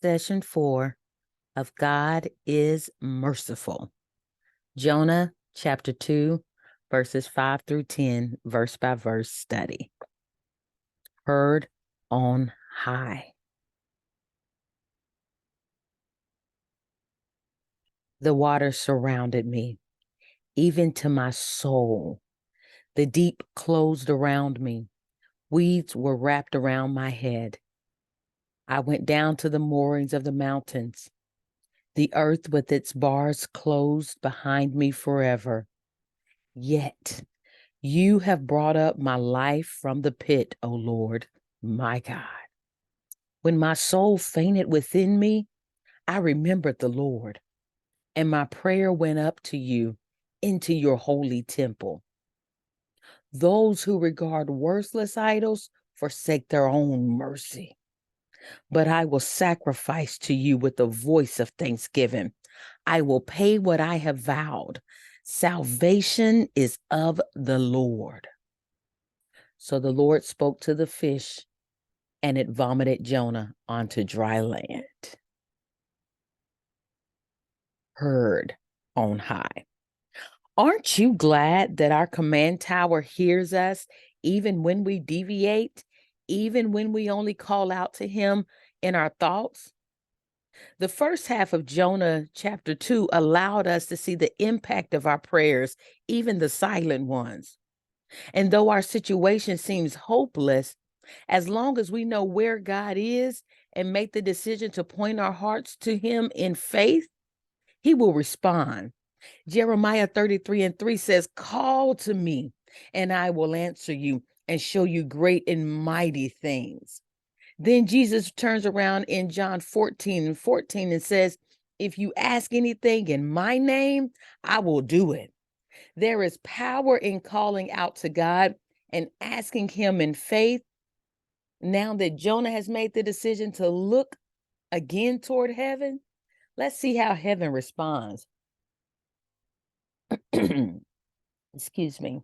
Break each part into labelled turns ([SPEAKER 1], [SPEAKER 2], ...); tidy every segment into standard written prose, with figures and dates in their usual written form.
[SPEAKER 1] Session 4 of God is Merciful. Jonah chapter 2, verses 5 through 10, verse by verse study. Heard on high. The waters surrounded me, even to my soul. The deep closed around me. Weeds were wrapped around my head. I went down to the moorings of the mountains. The earth with its bars closed behind me forever. Yet you have brought up my life from the pit, O Lord, my God. When my soul fainted within me, I remembered the Lord, and my prayer went up to you into your holy temple. Those who regard worthless idols forsake their own mercy. But I will sacrifice to you with the voice of thanksgiving. I will pay what I have vowed. Salvation is of the Lord. So the Lord spoke to the fish, and it vomited Jonah onto dry land. Heard on high. Aren't you glad that our command tower hears us even when we deviate, even when we only call out to him in our thoughts? The first half of Jonah chapter 2 allowed us to see the impact of our prayers, even the silent ones. And though our situation seems hopeless, as long as we know where God is and make the decision to point our hearts to him in faith, he will respond. Jeremiah 33:3 says, "Call to me, and I will answer you and show you great and mighty things." Then Jesus turns around in John 14:14 and says, "If you ask anything in my name, I will do it." There is power in calling out to God and asking him in faith. Now that Jonah has made the decision to look again toward heaven, let's see how heaven responds. Excuse me.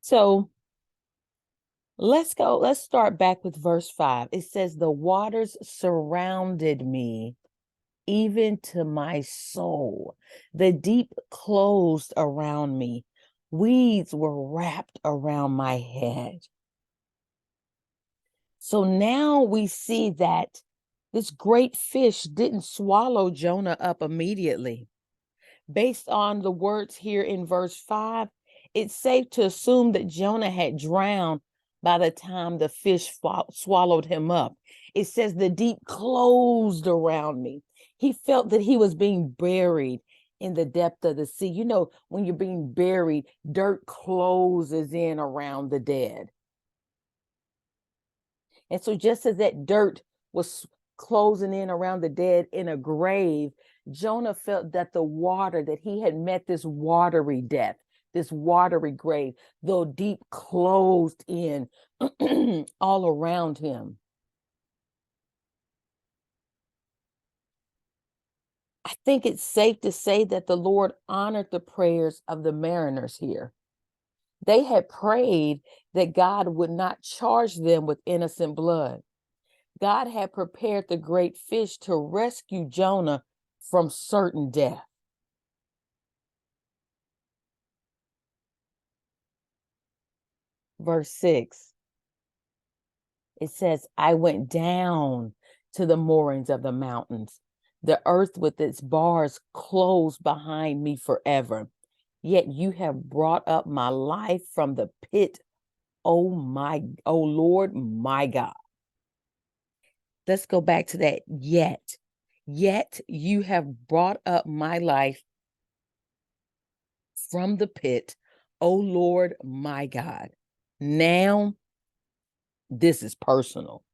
[SPEAKER 1] So let's start back with verse 5. It says, "The waters surrounded me, even to my soul. The deep closed around me. Weeds were wrapped around my head." So now we see that this great fish didn't swallow Jonah up immediately. Based on the words here in verse 5, it's safe to assume that Jonah had drowned by the time the fish swallowed him up. It says the deep closed around me. He felt that he was being buried in the depth of the sea. You know, when you're being buried, dirt closes in around the dead. And so just as that dirt was closing in around the dead in a grave, Jonah felt that the water, that he had met this watery death, this watery grave, though deep closed in all around him. I think it's safe to say that the Lord honored the prayers of the mariners here. They had prayed that God would not charge them with innocent blood. God had prepared the great fish to rescue Jonah from certain death. Verse 6, it says, "I went down to the moorings of the mountains. The earth with its bars closed behind me forever. Yet you have brought up my life from the pit, O Lord, my God." Let's go back to that. Yet you have brought up my life from the pit, O Lord, my God. Now, this is personal.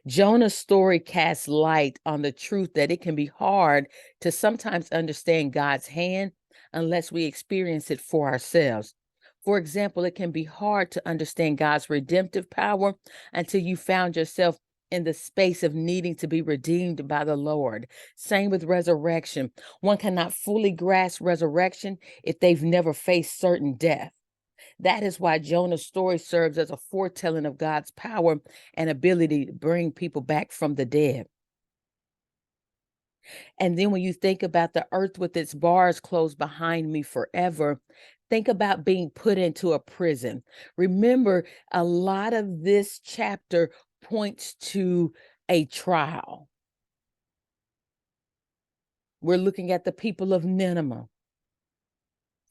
[SPEAKER 1] Jonah's story casts light on the truth that it can be hard to sometimes understand God's hand unless we experience it for ourselves. For example, it can be hard to understand God's redemptive power until you found yourself in the space of needing to be redeemed by the Lord. Same with resurrection. One cannot fully grasp resurrection if they've never faced certain death. That is why Jonah's story serves as a foretelling of God's power and ability to bring people back from the dead. And then when you think about the earth with its bars closed behind me forever, think about being put into a prison. Remember, a lot of this chapter points to a trial. We're looking at the people of Nineveh,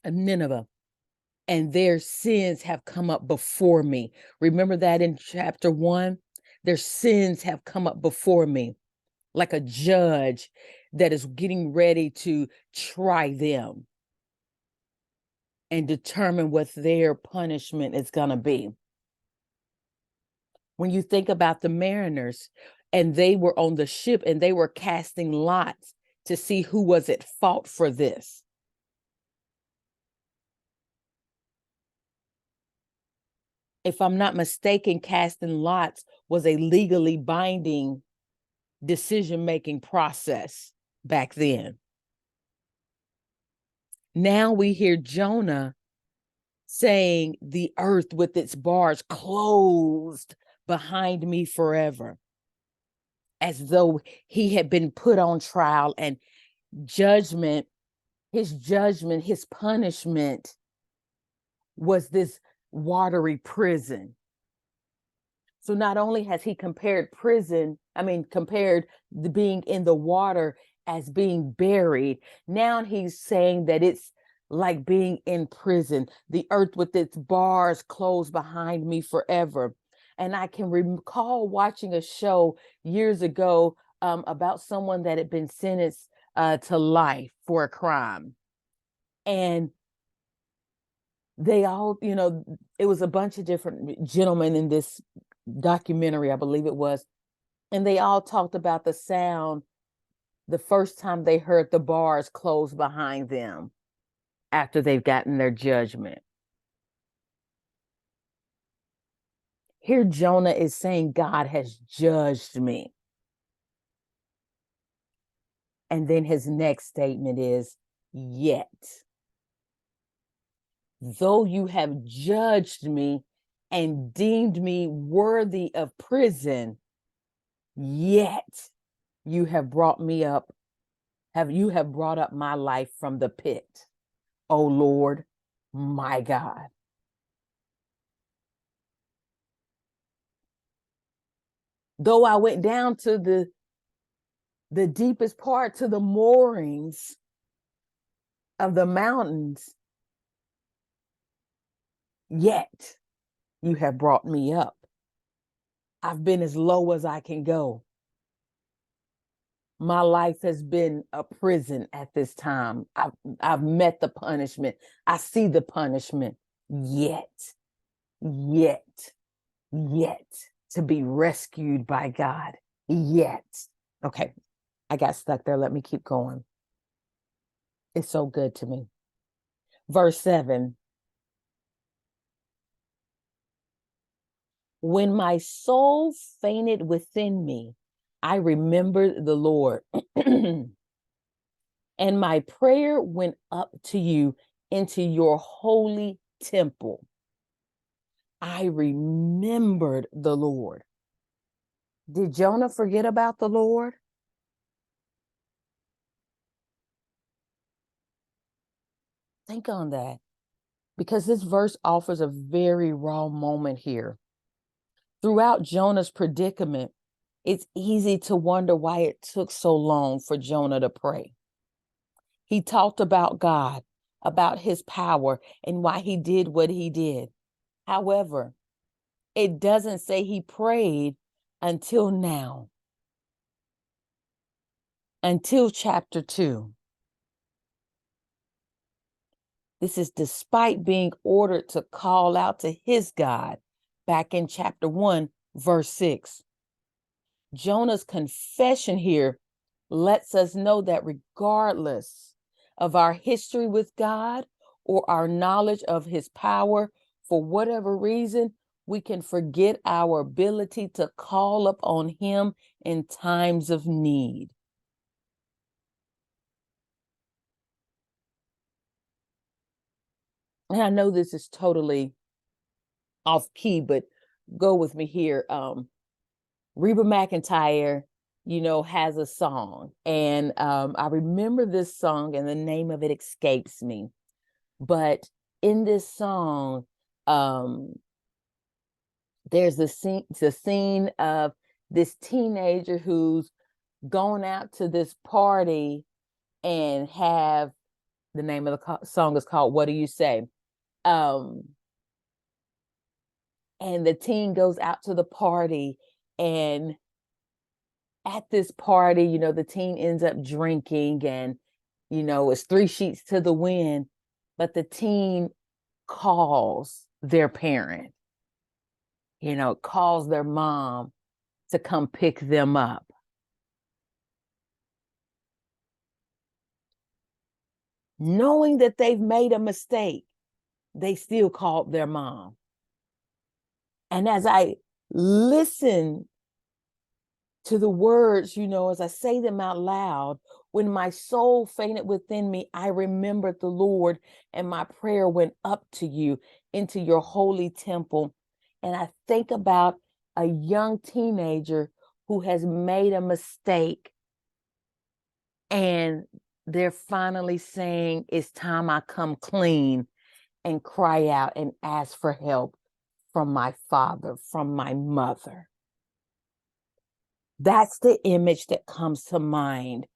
[SPEAKER 1] and their sins have come up before me. Remember that in chapter 1? Their sins have come up before me, like a judge that is getting ready to try them and determine what their punishment is going to be. When you think about the mariners, and they were on the ship and they were casting lots to see who was at fault for this. If I'm not mistaken, casting lots was a legally binding decision-making process back then. Now we hear Jonah saying, the earth with its bars closed behind me forever, as though he had been put on trial, and judgment, his punishment was this watery prison. So not only has he compared the being in the water as being buried, now he's saying that it's like being in prison, the earth with its bars closed behind me forever. And I can recall watching a show years ago about someone that had been sentenced to life for a crime. And they all, it was a bunch of different gentlemen in this documentary, I believe it was, and they all talked about the sound the first time they heard the bars close behind them after they've gotten their judgment. Here Jonah is saying, God has judged me. And then his next statement is, yet, though you have judged me and deemed me worthy of prison, yet you have brought me up, you have brought up my life from the pit, O Lord, my God. Though I went down to the deepest part, to the moorings of the mountains, yet you have brought me up. I've been as low as I can go. My life has been a prison at this time. I've met the punishment. I see the punishment, yet to be rescued by God, yet. Okay, I got stuck there. Let me keep going. It's so good to me. Verse 7. When my soul fainted within me, I remembered the Lord, and my prayer went up to you into your holy temple. I remembered the Lord. Did Jonah forget about the Lord? Think on that, because this verse offers a very raw moment here. Throughout Jonah's predicament, it's easy to wonder why it took so long for Jonah to pray. He talked about God, about his power, and why he did what he did. However, it doesn't say he prayed until now, until chapter 2. This is despite being ordered to call out to his God back in chapter 1, verse 6. Jonah's confession here lets us know that regardless of our history with God or our knowledge of his power, for whatever reason, we can forget our ability to call upon him in times of need. And I know this is totally off key, but go with me here. Reba McEntire has a song. And I remember this song and the name of it escapes me. But in this song, there's the scene of this teenager who's gone out to this party and have the name of the song is called What Do You Say? And the teen goes out to the party, and at this party, the teen ends up drinking, and it's three sheets to the wind, but the teen calls their parent, calls their mom to come pick them up. Knowing that they've made a mistake, they still called their mom. And as I listen to the words, as I say them out loud, when my soul fainted within me, I remembered the Lord, and my prayer went up to you into your holy temple. And I think about a young teenager who has made a mistake, and they're finally saying, it's time I come clean and cry out and ask for help from my father, from my mother. That's the image that comes to mind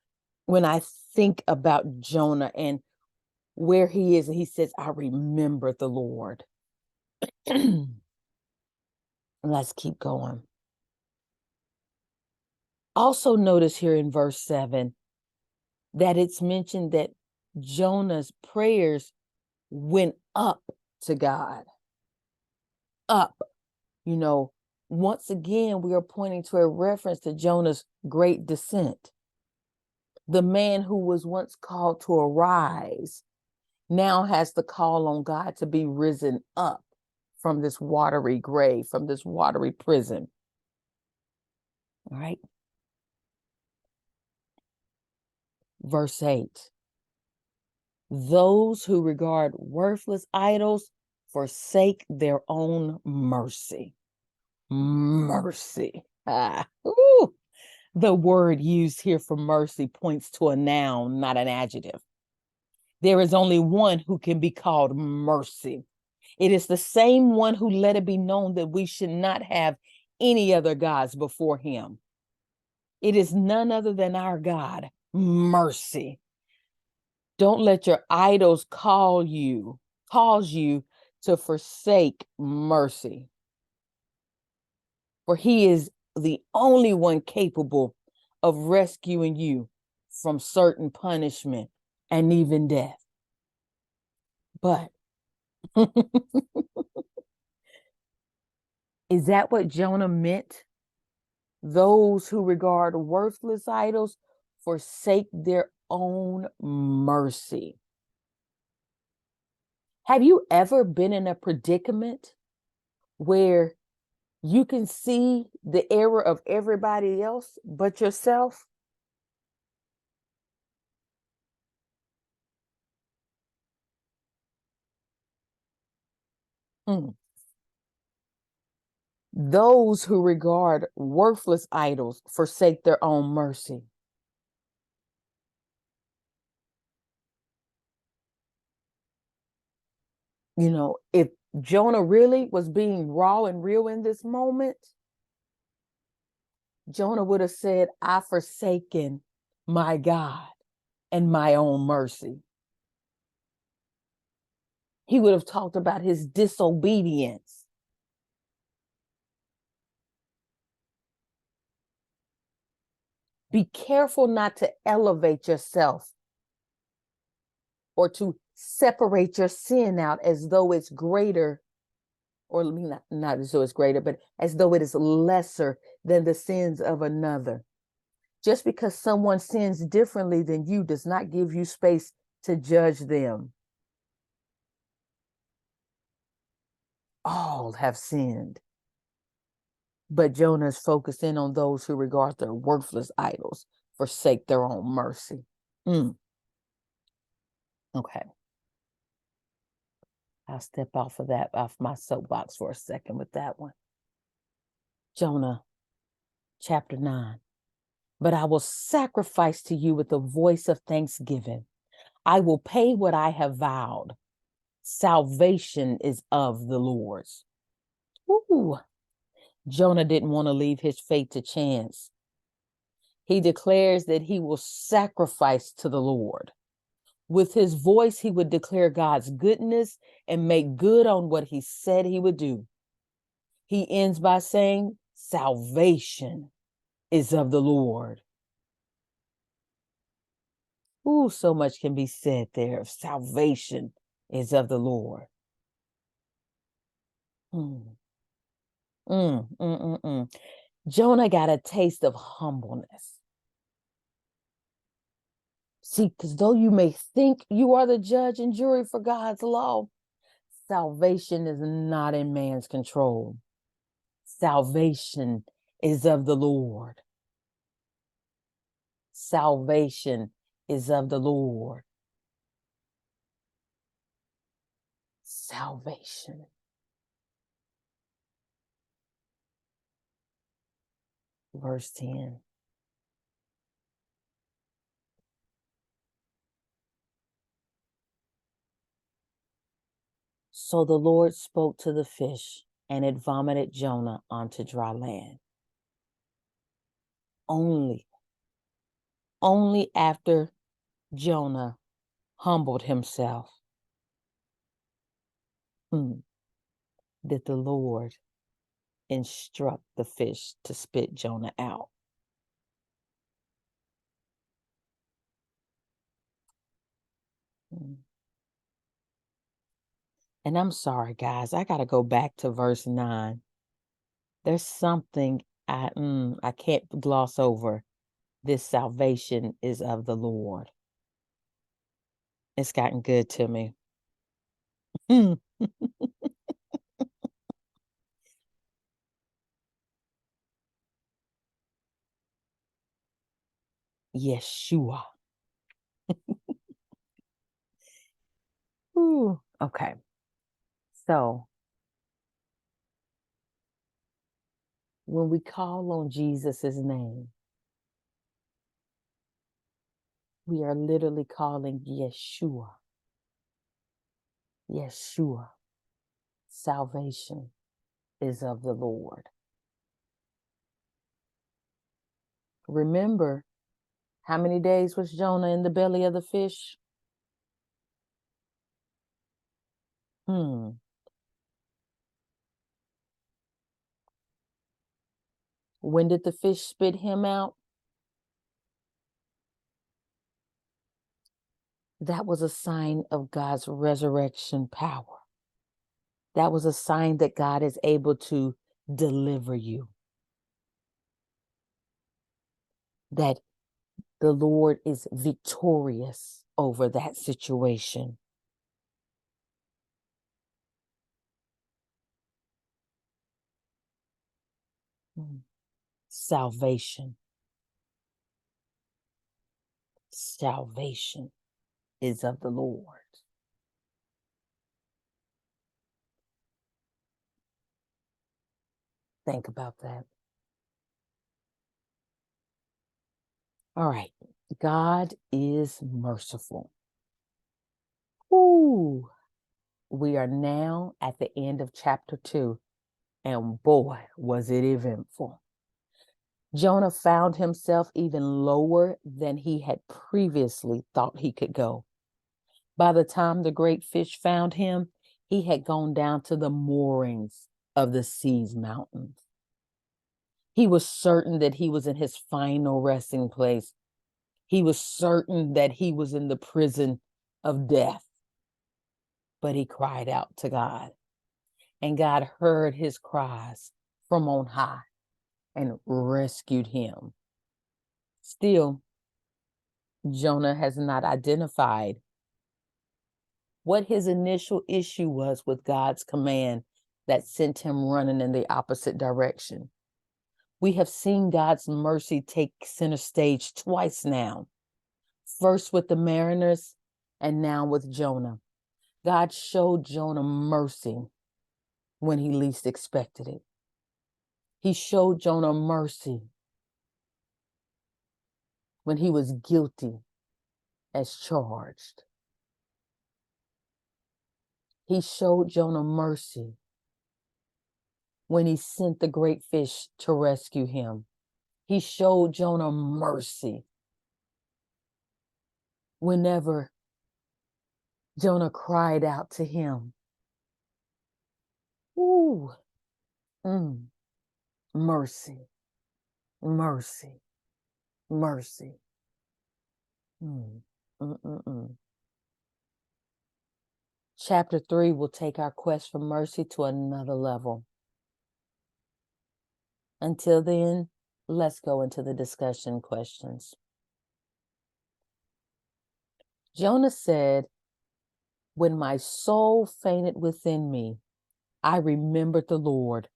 [SPEAKER 1] when I think about Jonah and where he is. And he says, I remember the Lord. Let's keep going. Also notice here in verse 7 that it's mentioned that Jonah's prayers went up to God. Up. Once again, we are pointing to a reference to Jonah's great descent. The man who was once called to arise now has the call on God to be risen up from this watery grave, from this watery prison. All right. Verse 8. Those who regard worthless idols forsake their own mercy. Mercy. Ooh. The word used here for mercy points to a noun, not an adjective. There is only one who can be called mercy. It is the same one who let it be known that we should not have any other gods before him. It is none other than our God, mercy. Don't let your idols cause you to forsake mercy. For he is the only one capable of rescuing you from certain punishment and even death. But is that what Jonah meant? Those who regard worthless idols forsake their own mercy. Have you ever been in a predicament where you can see the error of everybody else but yourself? Those who regard worthless idols forsake their own mercy. If Jonah really was being raw and real in this moment, Jonah would have said, I've forsaken my God and my own mercy. He would have talked about his disobedience. Be careful not to elevate yourself or to separate your sin out as though it's greater, or not as though it's greater, but as though it is lesser than the sins of another. Just because someone sins differently than you does not give you space to judge them. All have sinned. But Jonah is focused in on those who regard their worthless idols, forsake their own mercy. Okay. I'll step off my soapbox for a second with that one. Jonah, chapter 9, but I will sacrifice to you with a voice of thanksgiving. I will pay what I have vowed. Salvation is of the Lord's. Ooh. Jonah didn't want to leave his fate to chance. He declares that he will sacrifice to the Lord. With his voice, he would declare God's goodness and make good on what he said he would do. He ends by saying, salvation is of the Lord. Ooh, so much can be said there. Salvation is of the Lord. Jonah got a taste of humbleness. See, because though you may think you are the judge and jury for God's law, salvation is not in man's control. Salvation is of the Lord. Salvation is of the Lord. Salvation. Verse 10. So the Lord spoke to the fish, and it vomited Jonah onto dry land. Only after Jonah humbled himself did the Lord instruct the fish to spit Jonah out. And I'm sorry, guys, I got to go back to verse 9. There's something I can't gloss over. This salvation is of the Lord. It's gotten good to me. Yeshua. Ooh, okay. So when we call on Jesus's name, we are literally calling Yeshua. Yeshua. Salvation is of the Lord. Remember, how many days was Jonah in the belly of the fish? When did the fish spit him out? That was a sign of God's resurrection power. That was a sign that God is able to deliver you. That the Lord is victorious over that situation. Salvation. Salvation is of the Lord. Think about that. All right. God is merciful. Ooh. We are now at the end of chapter 2, and boy, was it eventful. Jonah found himself even lower than he had previously thought he could go. By the time the great fish found him, he had gone down to the moorings of the sea's mountains. He was certain that he was in his final resting place. He was certain that he was in the prison of death. But he cried out to God, and God heard his cries from on high and rescued him. Still, Jonah has not identified what his initial issue was with God's command that sent him running in the opposite direction. We have seen God's mercy take center stage twice now, first with the mariners and now with Jonah. God showed Jonah mercy when he least expected it. He showed Jonah mercy when he was guilty as charged. He showed Jonah mercy when he sent the great fish to rescue him. He showed Jonah mercy whenever Jonah cried out to him. Ooh, mercy, mercy, mercy. Chapter 3 will take our quest for mercy to another level. Until then, let's go into the discussion questions. Jonah said, "When my soul fainted within me, I remembered the Lord."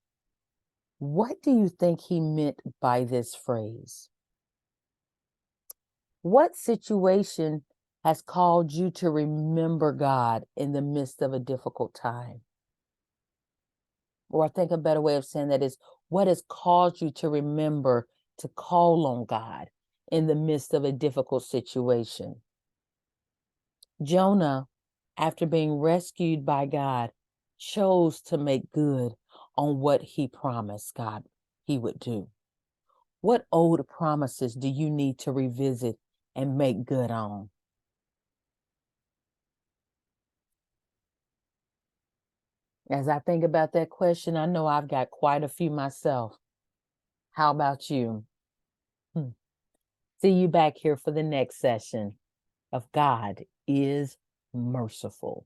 [SPEAKER 1] What do you think he meant by this phrase? What situation has called you to remember God in the midst of a difficult time? Or I think a better way of saying that is, what has caused you to remember to call on God in the midst of a difficult situation? Jonah, after being rescued by God, chose to make good on what he promised God he would do. What old promises do you need to revisit and make good on? As I think about that question, I know I've got quite a few myself. How about you? See you back here for the next session of God is Merciful.